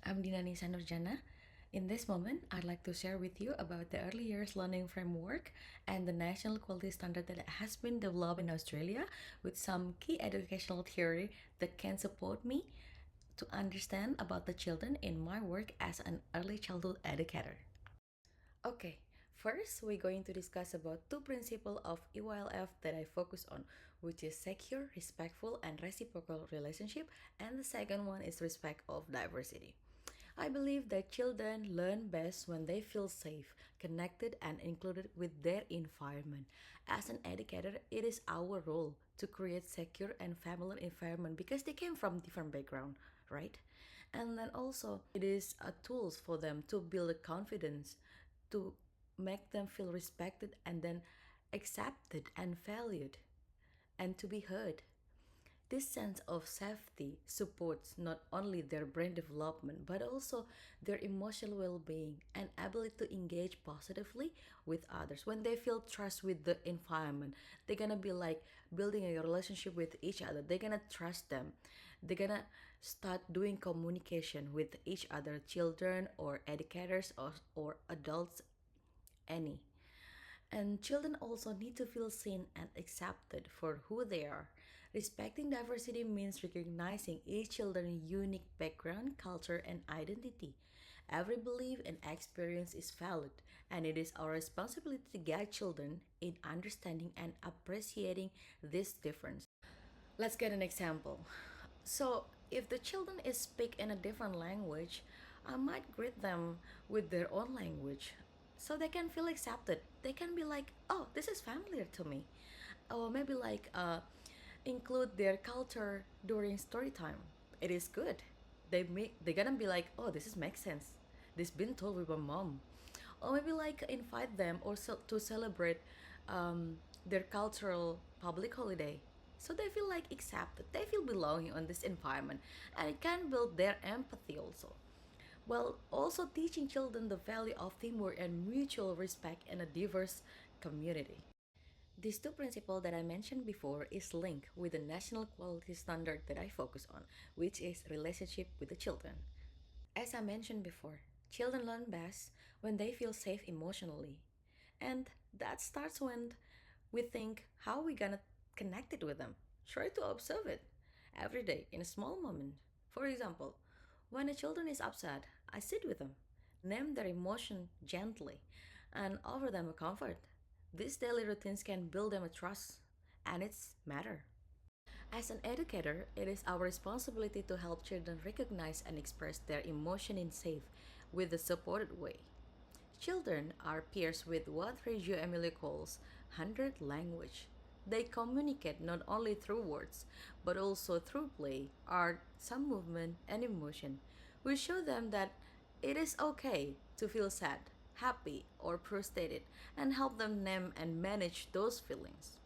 I'm Dina Nisa. In this moment, I'd like to share with you about the early years learning framework and the national quality standard that has been developed in Australia with some key educational theory that can support me to understand about the children in my work as an early childhood educator. Okay, first we're going to discuss about two principles of EYLF that I focus on, which is secure, respectful, and reciprocal relationship, and the second one is respect of diversity. I believe that children learn best when they feel safe, connected, and included with their environment. As an educator, it is our role to create secure and familiar environment because they came from different background, right? And then also it is a tools for them to build a confidence, to make them feel respected and then accepted and valued and to be heard. This sense of safety supports not only their brain development but also their emotional well being and ability to engage positively with others. When they feel trust with the environment, they're gonna be like building a relationship with each other. They're gonna trust them. They're gonna start doing communication with each other, children or educators or adults, any. And children also need to feel seen and accepted for who they are. Respecting diversity means recognizing each children's unique background, culture, and identity. Every belief and experience is valid, and it is our responsibility to guide children in understanding and appreciating this difference. Let's get an example. So, if the children is speak in a different language, I might greet them with their own language so they can feel accepted. They can be like, "Oh, this is familiar to me." Or maybe like include their culture during story time. It is good. They're gonna be like, "Oh, this is makes sense. This been told with my mom." Or maybe like invite them or to celebrate their cultural public holiday, so they feel like accepted, they feel belonging on this environment, and it can build their empathy also, while also teaching children the value of teamwork and mutual respect in a diverse community. These two principles that I mentioned before is linked with the national quality standard that I focus on, which is relationship with the children. As I mentioned before, children learn best when they feel safe emotionally. And that starts when we think how we gonna connect it with them. Try to observe it every day in a small moment. For example, when a children is upset, I sit with them, name their emotion gently, and offer them a comfort. These daily routines can build them a trust, and it's matter. As an educator, it is our responsibility to help children recognize and express their emotion in safe, with a supported way. Children are peers with what Reggio Emilia calls 100 language. They communicate not only through words, but also through play, art, some movement, and emotion. We show them that it is okay to feel sad, happy, or frustrated, and help them name and manage those feelings.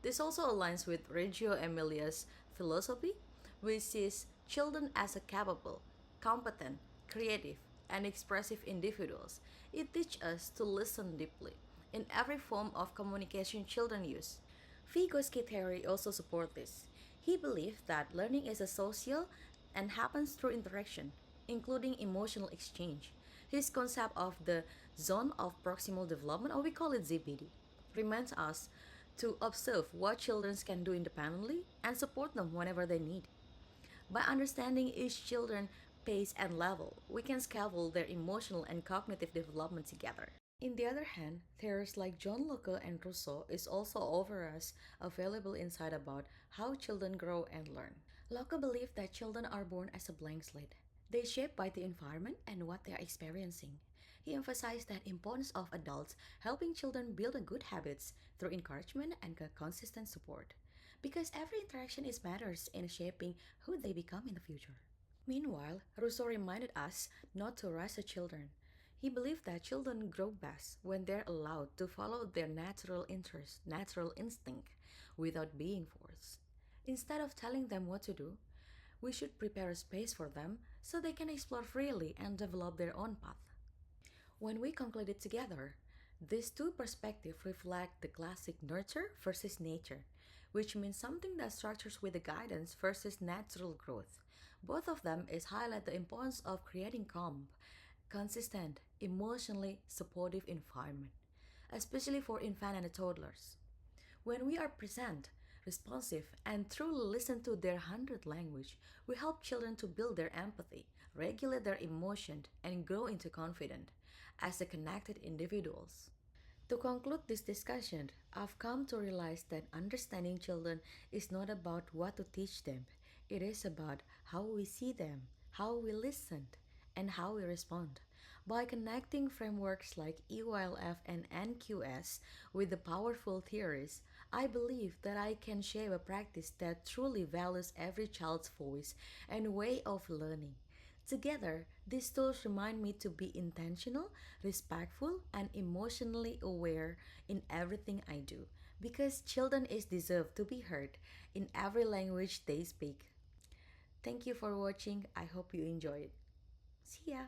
This also aligns with Reggio Emilia's philosophy, which is children as a capable, competent, creative, and expressive individuals. It teaches us to listen deeply in every form of communication children use. Vygotsky theory also supports this. He believed that learning is a social and happens through interaction, including emotional exchange. His concept of the zone of proximal development, or we call it ZPD, reminds us to observe what children can do independently and support them whenever they need. By understanding each children's pace and level, we can scaffold their emotional and cognitive development together. In the other hand, theorists like John Locke and Rousseau is also offer us a valuable insight about how children grow and learn. Locke believed that children are born as a blank slate. They shaped by the environment and what they are experiencing. He emphasized the importance of adults helping children build good habits through encouragement and consistent support. Because every interaction is matters in shaping who they become in the future. Meanwhile, Rousseau reminded us not to rush the children. He believed that children grow best when they're allowed to follow their natural interest, natural instinct, without being forced. Instead of telling them what to do, we should prepare a space for them so they can explore freely and develop their own path. When we conclude it together, these two perspectives reflect the classic nurture versus nature, which means something that structures with the guidance versus natural growth. Both of them is highlight the importance of creating calm, consistent, emotionally supportive environment, especially for infant and toddlers. When we are present, responsive, and truly listen to their hundred language, we help children to build their empathy, regulate their emotion, and grow into confident as a connected individuals. To conclude this discussion, I've come to realize that understanding children is not about what to teach them. It is about how we see them, how we listen, and how we respond. By connecting frameworks like EYLF and NQS with the powerful theories, I believe that I can shape a practice that truly values every child's voice and way of learning. Together, these tools remind me to be intentional, respectful, and emotionally aware in everything I do because children is deserve to be heard in every language they speak. Thank you for watching. I hope you enjoyed. See ya.